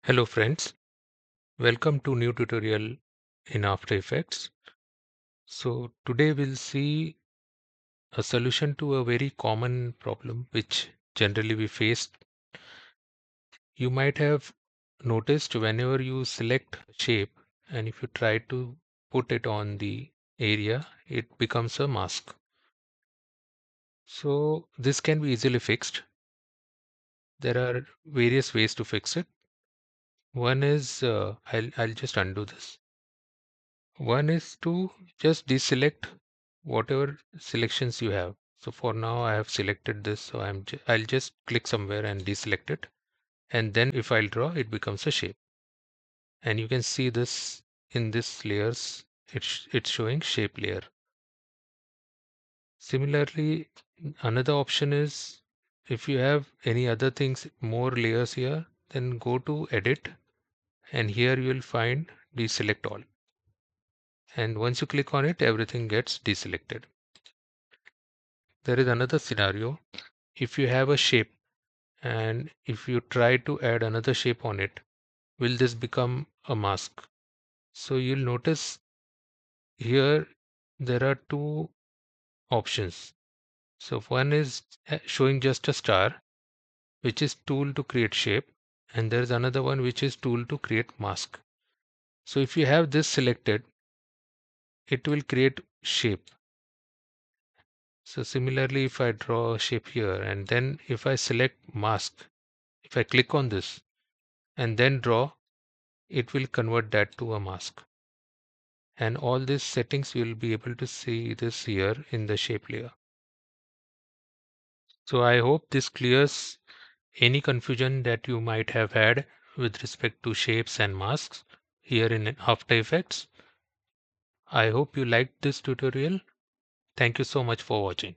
Hello friends, welcome to new tutorial in After Effects. So today we'll see a solution to a very common problem which generally we face. You might have noticed whenever you select a shape and if you try to put it on the area, it becomes a mask. So this can be easily fixed. There are various ways to fix it. One is, I'll just undo this. One is to just deselect whatever selections you have. So for now I have selected this, so I'll just click somewhere and deselect it. And then if I'll draw, it becomes a shape. And you can see this in this layers, it's showing shape layer. Similarly, another option is if you have any other things, more layers here, then go to edit and here you will find deselect all. And once you click on it, everything gets deselected. There is another scenario. If you have a shape and if you try to add another shape on it, will this become a mask? So you'll notice here there are two options. So one is showing just a star, which is tool to create shape, and there is another one which is tool to create mask. So if you have this selected, it will create shape. So similarly, if I draw a shape here and then if I select mask, if I click on this and then draw, it will convert that to a mask. And all these settings you'll be able to see this here in the shape layer. So I hope this clears any confusion that you might have had with respect to shapes and masks here in After Effects. I hope you liked this tutorial. Thank you so much for watching.